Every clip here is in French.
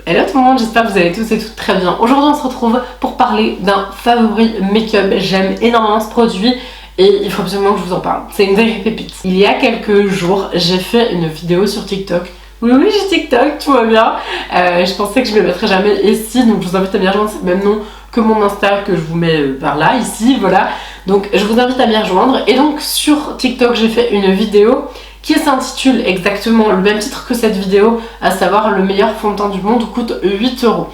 Hello tout le monde, j'espère que vous allez tous et toutes très bien. Aujourd'hui on se retrouve pour parler d'un favori make-up. J'aime énormément ce produit et il faut absolument que je vous en parle. C'est une vraie pépite. Il y a quelques jours, j'ai fait une vidéo sur TikTok. Oui, j'ai TikTok, tout va bien. Je pensais que je ne le mettrais jamais ici, donc je vous invite à m'y rejoindre. C'est le même nom que mon Insta que je vous mets par là, ici, voilà. Donc je vous invite à m'y rejoindre. Et donc sur TikTok, j'ai fait une vidéo qui s'intitule exactement le même titre que cette vidéo, à savoir le meilleur fond de teint du monde coûte 8 €.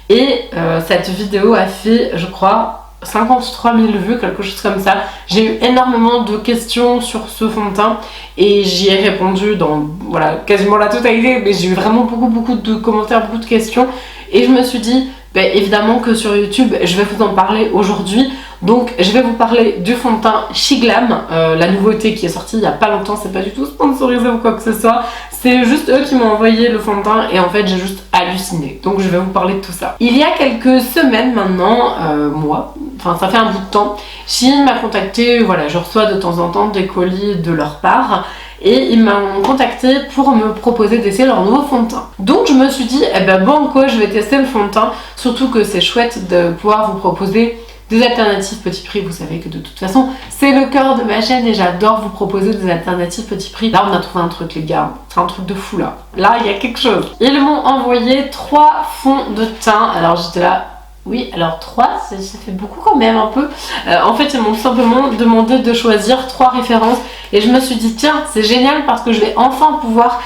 Et cette vidéo a fait, je crois, 53 000 vues, quelque chose comme ça. J'ai eu énormément de questions sur ce fond de teint et j'y ai répondu dans voilà, quasiment la totalité, mais j'ai eu vraiment beaucoup de commentaires, beaucoup de questions et je me suis dit évidemment que sur YouTube je vais vous en parler aujourd'hui. Donc je vais vous parler du fond de teint Shiglam, la nouveauté qui est sortie il n'y a pas longtemps. C'est pas du tout sponsorisé ou quoi que ce soit, c'est juste eux qui m'ont envoyé le fond de teint et en fait j'ai juste halluciné. Donc je vais vous parler de tout ça. Il y a quelques semaines maintenant, mois, enfin ça fait un bout de temps, Shein m'a contacté, voilà, je reçois de temps en temps des colis de leur part et ils m'ont contacté pour me proposer d'essayer leur nouveau fond de teint. Donc je me suis dit, banco, je vais tester le fond de teint, surtout que c'est chouette de pouvoir vous proposer des alternatives petit prix. Vous savez que de toute façon c'est le cœur de ma chaîne et j'adore vous proposer des alternatives petit prix. Là on a trouvé un truc les gars, c'est un truc de fou là. Là il y a quelque chose. Ils m'ont envoyé 3 fonds de teint, alors j'étais là, oui alors 3 ça fait beaucoup quand même un peu. En fait ils m'ont simplement demandé de choisir 3 références et je me suis dit tiens c'est génial parce que je vais enfin pouvoir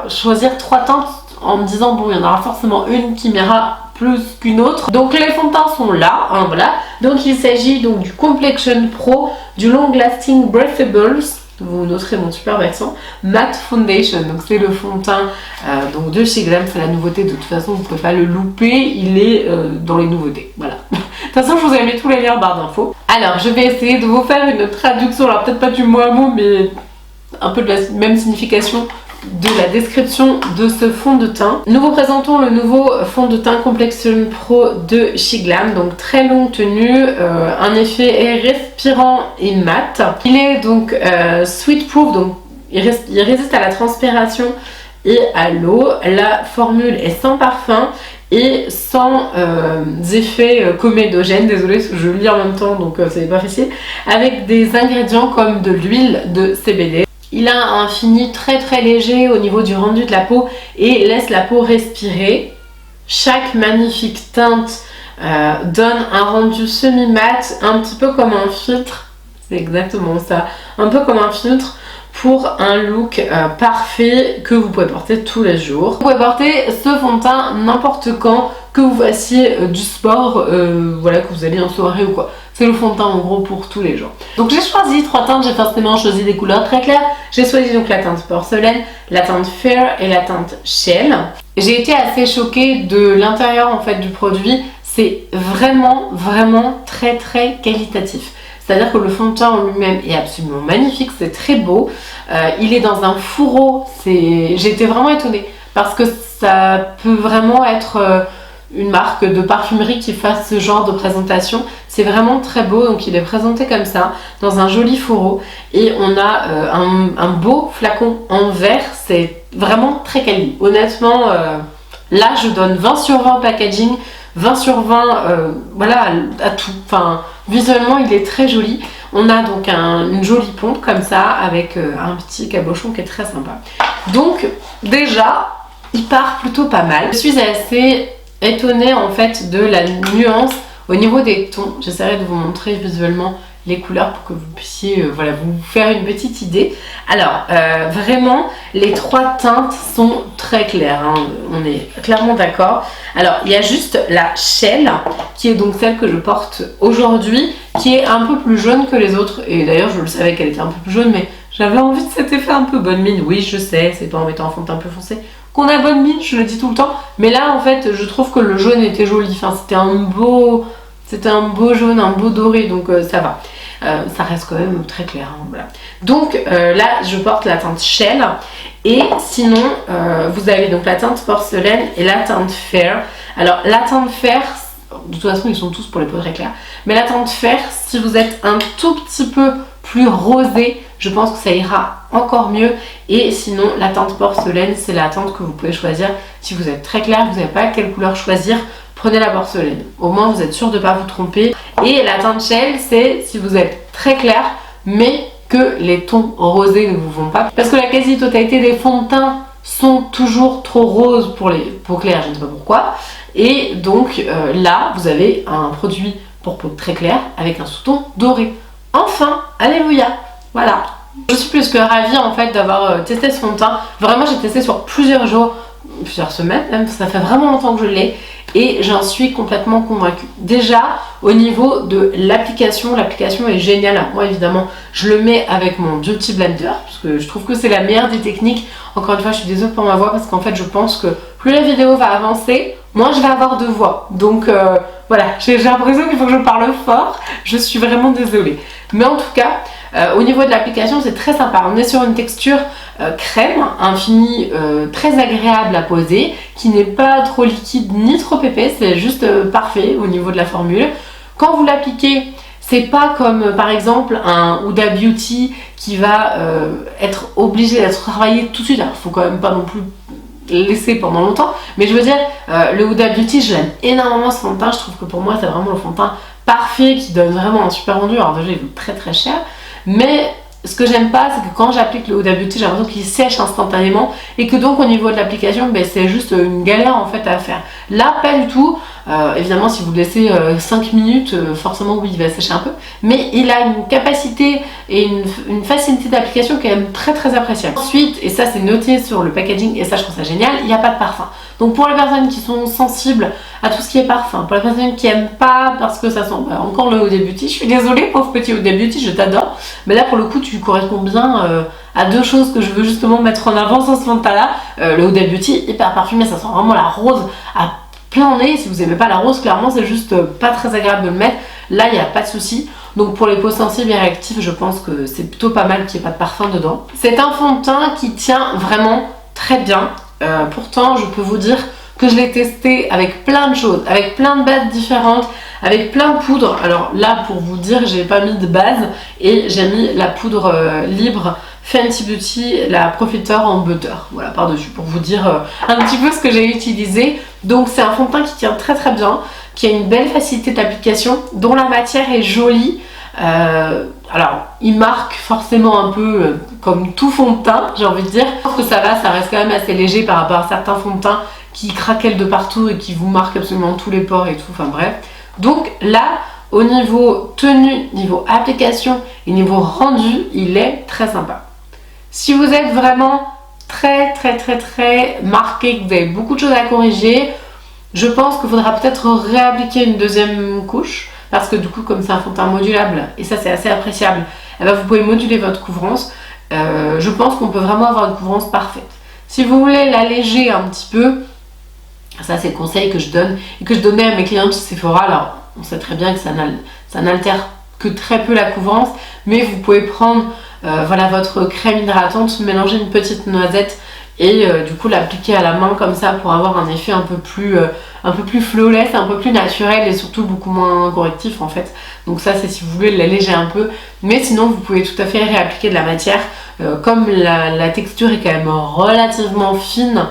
choisir 3 teintes en me disant bon il y en aura forcément une qui m'ira plus qu'une autre. Donc les fonds de teint sont là, hein, voilà. Donc il s'agit donc du Complexion Pro, du Long Lasting Breathables, vous noterez mon superbe accent, Matte Foundation. Donc c'est le fond de teint donc de Shiglam, c'est la nouveauté, de toute façon vous ne pouvez pas le louper, il est dans les nouveautés, voilà. De toute façon je vous ai mis tous les liens en barre d'infos. Alors je vais essayer de vous faire une traduction, alors peut-être pas du mot à mot mais un peu de la même signification de la description de ce fond de teint. Nous vous présentons le nouveau fond de teint Complexion Pro de Shiglam, donc très longue tenue, un effet respirant et mat. Il est donc sweat proof, donc il résiste à la transpiration et à l'eau. La formule est sans parfum et sans effets comédogènes, désolée je lis en même temps donc c'est pas facile, avec des ingrédients comme de l'huile de CBD. Il a un fini très léger au niveau du rendu de la peau et laisse la peau respirer. Chaque magnifique teinte donne un rendu semi-mat, un petit peu comme un filtre, c'est exactement ça, un peu comme un filtre pour un look parfait que vous pouvez porter tous les jours. Vous pouvez porter ce fond de teint n'importe quand, que vous fassiez du sport, voilà, que vous allez en soirée ou quoi. C'est le fond de teint en gros pour tous les jours. Donc j'ai choisi 3 teintes, j'ai forcément choisi des couleurs très claires. J'ai choisi donc la teinte porcelaine, la teinte fair et la teinte shell. J'ai été assez choquée de l'intérieur en fait du produit. C'est vraiment très qualitatif. C'est-à-dire que le fond de teint en lui-même est absolument magnifique, c'est très beau. Il est dans un fourreau, j'ai été vraiment étonnée parce que ça peut vraiment être une marque de parfumerie qui fasse ce genre de présentation. C'est vraiment très beau, donc il est présenté comme ça, dans un joli fourreau. Et on a un beau flacon en verre, c'est vraiment très quali. Honnêtement, là je donne 20 sur 20 packaging, 20 sur 20 voilà, à tout. Enfin, visuellement il est très joli. On a donc une jolie pompe comme ça, avec un petit cabochon qui est très sympa. Donc déjà, il part plutôt pas mal. Je suis assez étonnée en fait de la nuance au niveau des tons. J'essaierai de vous montrer visuellement les couleurs pour que vous puissiez voilà, vous faire une petite idée. Alors vraiment les 3 teintes sont très claires, hein. On est clairement d'accord. Alors il y a juste la shell qui est donc celle que je porte aujourd'hui, qui est un peu plus jaune que les autres, et d'ailleurs je le savais qu'elle était un peu plus jaune mais j'avais envie de cet effet un peu bonne mine. Oui je sais, c'est pas en mettant un fond de teint un peu foncé qu'on a bonne mine, je le dis tout le temps, mais là en fait je trouve que le jaune était joli, enfin c'était un beau jaune, un beau doré, donc ça va. Ça reste quand même très clair, hein, voilà. Donc là je porte la teinte shell et sinon vous avez donc la teinte porcelaine et la teinte fair. Alors la teinte fair, de toute façon ils sont tous pour les peaux très claires, mais la teinte fair, si vous êtes un tout petit peu plus rosé, je pense que ça ira encore mieux. Et sinon, la teinte porcelaine, c'est la teinte que vous pouvez choisir. Si vous êtes très clair, vous n'avez pas quelle couleur choisir, prenez la porcelaine. Au moins, vous êtes sûr de ne pas vous tromper. Et la teinte shell, c'est si vous êtes très clair, mais que les tons rosés ne vous vont pas. Parce que la quasi-totalité des fonds de teint sont toujours trop roses pour les peaux claires, je ne sais pas pourquoi. Et donc là, vous avez un produit pour peau très claire avec un sous-ton doré. Enfin, alléluia. Voilà. Je suis plus que ravie en fait d'avoir testé ce fond de teint. Vraiment, j'ai testé sur plusieurs jours, plusieurs semaines même, ça fait vraiment longtemps que je l'ai. Et j'en suis complètement convaincue. Déjà, au niveau de l'application est géniale. Alors, moi, évidemment, je le mets avec mon Beauty Blender, parce que je trouve que c'est la meilleure des techniques. Encore une fois, je suis désolée pour ma voix, parce qu'en fait, je pense que plus la vidéo va avancer, moins je vais avoir de voix. Donc, voilà, j'ai l'impression qu'il faut que je parle fort. Je suis vraiment désolée. Mais en tout cas, au niveau de l'application, c'est très sympa. On est sur une texture crème, un fini très agréable à poser, qui n'est pas trop liquide ni trop épais, c'est juste parfait au niveau de la formule. Quand vous l'appliquez, c'est pas comme par exemple un Huda Beauty qui va être obligé d'être travaillé tout de suite. Alors, il faut quand même pas non plus laisser pendant longtemps, mais je veux dire, le Huda Beauty, je l'aime énormément ce fond de teint. Je trouve que pour moi, c'est vraiment le fond de teint parfait qui donne vraiment un super rendu. Alors déjà, il coûte très très cher, mais ce que j'aime pas, c'est que quand j'applique le Huda Beauty, j'ai l'impression qu'il sèche instantanément et que donc au niveau de l'application, ben, c'est juste une galère en fait à faire. Là, pas du tout. Évidemment, si vous le laissez 5 minutes, forcément oui, il va sécher un peu, mais il a une capacité et une facilité d'application qui est quand même très très appréciable. Ensuite, et ça c'est noté sur le packaging, et ça je trouve ça génial, il n'y a pas de parfum. Donc pour les personnes qui sont sensibles à tout ce qui est parfum, pour les personnes qui n'aiment pas parce que ça sent encore le Huda Beauty, je suis désolée pauvre petit Huda Beauty, je t'adore, mais là pour le coup tu corresponds bien à deux choses que je veux justement mettre en avant sur ce fond de teint là. Le Huda Beauty hyper parfumé, ça sent vraiment la rose à plein nez. Si vous n'aimez pas la rose, clairement c'est juste pas très agréable de le mettre. Là il n'y a pas de souci. Donc pour les peaux sensibles et réactives, je pense que c'est plutôt pas mal qu'il n'y ait pas de parfum dedans. C'est un fond de teint qui tient vraiment très bien. Pourtant je peux vous dire que je l'ai testé avec plein de choses, avec plein de bases différentes, avec plein de poudres. Alors là pour vous dire, j'ai pas mis de base et j'ai mis la poudre libre Fenty Beauty, la Profiter en butter, voilà, par-dessus, pour vous dire un petit peu ce que j'ai utilisé. Donc c'est un fond de teint qui tient très très bien, qui a une belle facilité d'application, dont la matière est jolie. Alors il marque forcément un peu comme tout fond de teint, j'ai envie de dire. Je pense que ça va, ça reste quand même assez léger par rapport à certains fonds de teint qui craquellent de partout et qui vous marquent absolument tous les pores et tout, enfin bref. Donc là, au niveau tenue, niveau application et niveau rendu, il est très sympa. Si vous êtes vraiment très marqué, que vous avez beaucoup de choses à corriger, je pense qu'il faudra peut-être réappliquer une deuxième couche, parce que du coup comme c'est un fond de teint modulable, et ça c'est assez appréciable, eh ben, vous pouvez moduler votre couvrance. Je pense qu'on peut vraiment avoir une couvrance parfaite. Si vous voulez l'alléger un petit peu, ça c'est le conseil que je donne et que je donnais à mes clientes chez Sephora. Alors on sait très bien que ça n'altère que très peu la couvrance, mais vous pouvez prendre voilà, votre crème hydratante, mélanger une petite noisette et du coup l'appliquer à la main comme ça pour avoir un effet un peu plus flawless, un peu plus naturel et surtout beaucoup moins correctif en fait. Donc ça c'est si vous voulez l'alléger un peu, mais sinon vous pouvez tout à fait réappliquer de la matière. Comme la texture est quand même relativement fine,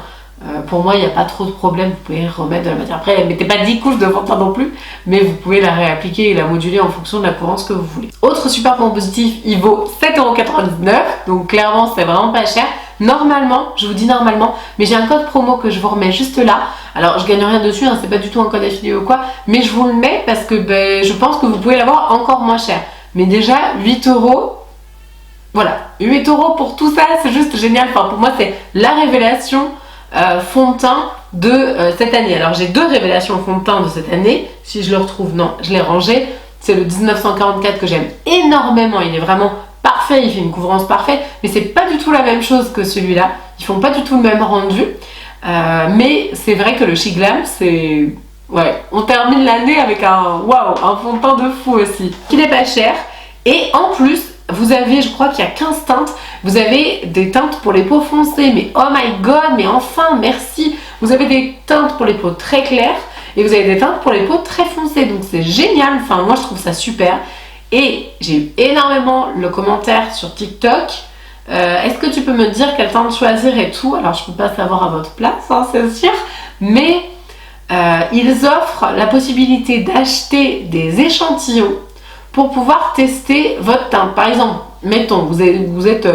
pour moi il n'y a pas trop de problème, vous pouvez remettre de la matière. Après mettez pas 10 couches de fond de teint non plus, mais vous pouvez la réappliquer et la moduler en fonction de la couvrance que vous voulez. Autre super point positif, il vaut 7,99 €, donc clairement c'est vraiment pas cher. Normalement, je vous dis normalement, mais j'ai un code promo que je vous remets juste là. Alors je gagne rien dessus, hein, c'est pas du tout un code affilié ou quoi, mais je vous le mets parce que je pense que vous pouvez l'avoir encore moins cher. Mais déjà 8 €. Voilà, 8 € pour tout ça, c'est juste génial. Enfin, pour moi, c'est la révélation fond de teint de cette année. Alors, j'ai deux révélations fond de teint de cette année. Si je le retrouve, non, je l'ai rangé. C'est le 1944 que j'aime énormément. Il est vraiment parfait, il fait une couvrance parfaite. Mais c'est pas du tout la même chose que celui-là. Ils font pas du tout le même rendu. Mais c'est vrai que le Chic Glam, c'est... Ouais, on termine l'année avec un fond de teint de fou aussi. Qui n'est pas cher. Et en plus, vous avez, je crois qu'il y a 15 teintes, vous avez des teintes pour les peaux foncées, mais oh my god, mais enfin, merci. Vous avez des teintes pour les peaux très claires et vous avez des teintes pour les peaux très foncées, donc c'est génial, enfin moi je trouve ça super. Et j'ai eu énormément le commentaire sur TikTok. Est-ce que tu peux me dire quelle teinte choisir et tout? Alors je peux pas savoir à votre place, hein, c'est sûr, mais ils offrent la possibilité d'acheter des échantillons pour pouvoir tester votre teinte. Par exemple, mettons, vous êtes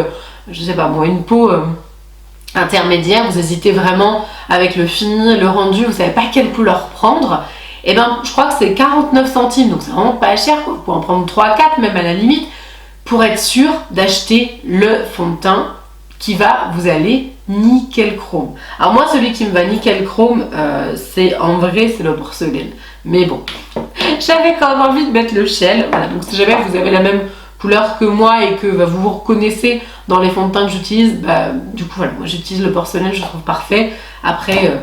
je sais pas moi, une peau intermédiaire, vous hésitez vraiment avec le fini, le rendu, vous savez pas quelle couleur prendre. Et ben je crois que c'est 49 centimes, donc c'est vraiment pas cher, quoi. Vous pouvez en prendre 3-4 même à la limite, pour être sûr d'acheter le fond de teint qui va vous aller nickel chrome. Alors moi celui qui me va nickel chrome, c'est en vrai c'est le porcelaine. Mais bon, j'avais quand même envie de mettre le Shell. Voilà, donc si jamais vous avez la même couleur que moi et que vous vous reconnaissez dans les fonds de teint que j'utilise, du coup voilà, moi j'utilise le porcelaine, je le trouve parfait. Après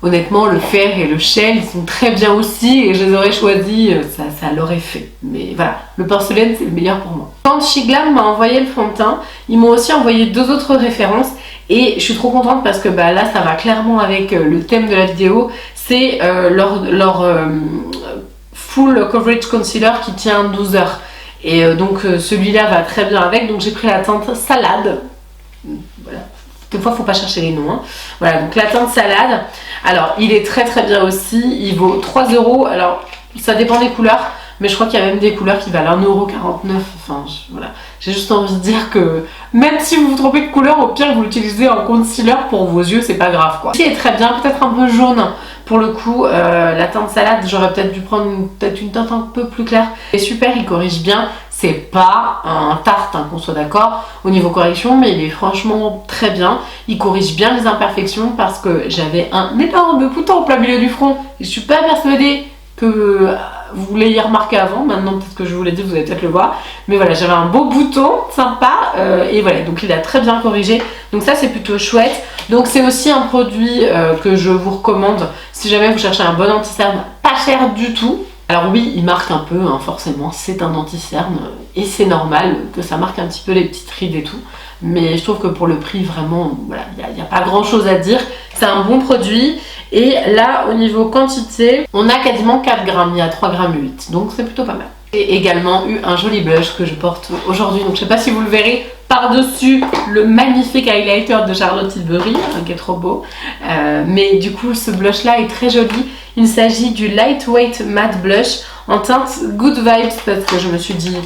honnêtement le fer et le Shell ils sont très bien aussi et je les aurais choisis, ça l'aurait fait. Mais voilà, le porcelaine c'est le meilleur pour moi. Quand Shiglam m'a envoyé le fond de teint, ils m'ont aussi envoyé 2 autres références et je suis trop contente parce que là ça va clairement avec le thème de la vidéo. C'est leur full coverage concealer qui tient 12 heures. Et donc celui-là va très bien avec, donc j'ai pris la teinte salade. Voilà. Des fois, il ne faut pas chercher les noms. Hein. Voilà, donc la teinte salade. Alors, il est très très bien aussi. Il vaut 3 €. Alors, ça dépend des couleurs. Mais je crois qu'il y a même des couleurs qui valent 1,49 €. Enfin, voilà. J'ai juste envie de dire que même si vous vous trompez de couleur, au pire, vous l'utilisez en concealer pour vos yeux. C'est pas grave, quoi. Il est très bien. Peut-être un peu jaune. Pour le coup, la teinte salade, j'aurais peut-être dû prendre une teinte un peu plus claire. Il est super, il corrige bien. C'est pas un tarte, hein, qu'on soit d'accord, au niveau correction, mais il est franchement très bien. Il corrige bien les imperfections parce que j'avais un énorme bouton au plein milieu du front. Je suis pas persuadée que vous l'ayez remarqué avant. Maintenant, peut-être que je vous l'ai dit, vous allez peut-être le voir. Mais voilà, j'avais un beau bouton, sympa. Et voilà, donc il a très bien corrigé. Donc ça, c'est plutôt chouette. Donc c'est aussi un produit que je vous recommande si jamais vous cherchez un bon anti-cerne, pas cher du tout. Alors oui, il marque un peu, hein, forcément, c'est un anti-cerne et c'est normal que ça marque un petit peu les petites rides et tout. Mais je trouve que pour le prix, vraiment, voilà, il n'y a pas grand chose à dire. C'est un bon produit. Et là, au niveau quantité, on a quasiment 4 grammes, il y a 3,8 grammes. Donc c'est plutôt pas mal. J'ai également eu un joli blush que je porte aujourd'hui. Donc je sais pas si vous le verrez par-dessus le magnifique highlighter de Charlotte Tilbury, qui est trop beau. Mais du coup, ce blush-là est très joli. Il s'agit du Lightweight Matte Blush en teinte Good Vibes parce que je me suis dit,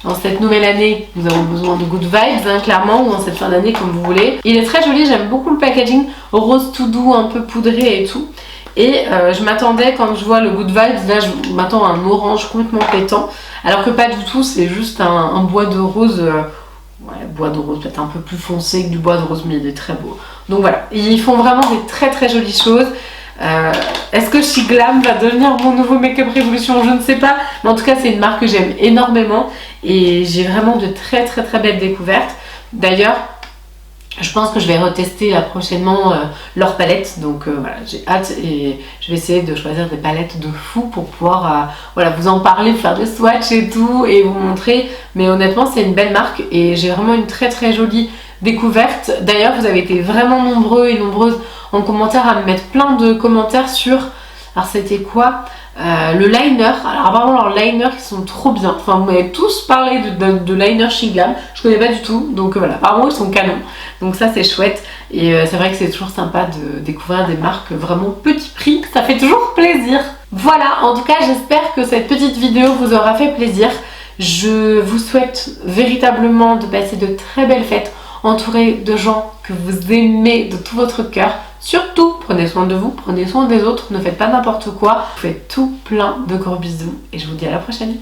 dans cette nouvelle année, nous avons besoin de good vibes, hein, clairement, ou en cette fin d'année, comme vous voulez. Il est très joli, j'aime beaucoup le packaging, rose tout doux, un peu poudré et tout. Et je m'attendais, quand je vois le good vibes, là je m'attends à un orange complètement pétant, alors que pas du tout, c'est juste un bois de rose, ouais, bois de rose peut-être un peu plus foncé que du bois de rose, mais il est très beau. Donc voilà, ils font vraiment des très très jolies choses. Est-ce que Shiglam va devenir mon nouveau Make-up Révolution? Je ne sais pas, mais en tout cas c'est une marque que j'aime énormément et j'ai vraiment de très très très belles découvertes. D'ailleurs, je pense que je vais retester là prochainement leur palette, donc voilà, j'ai hâte et je vais essayer de choisir des palettes de fou pour pouvoir voilà, vous en parler, faire des swatchs et tout et vous montrer. Mais honnêtement c'est une belle marque et j'ai vraiment une très très jolie découverte. D'ailleurs vous avez été vraiment nombreux et nombreuses en commentaire à me mettre plein de commentaires sur, alors c'était quoi, le liner. Alors apparemment leurs liners qui sont trop bien, enfin vous m'avez tous parlé de liner Shiglam, je connais pas du tout, donc voilà, apparemment ils sont canons, donc ça c'est chouette. Et c'est vrai que c'est toujours sympa de découvrir des marques vraiment petit prix, ça fait toujours plaisir. Voilà, en tout cas j'espère que cette petite vidéo vous aura fait plaisir. Je vous souhaite véritablement de passer de très belles fêtes entouré de gens que vous aimez de tout votre cœur. Surtout, prenez soin de vous, prenez soin des autres, ne faites pas n'importe quoi. Je vous fais tout plein de gros bisous et je vous dis à la prochaine.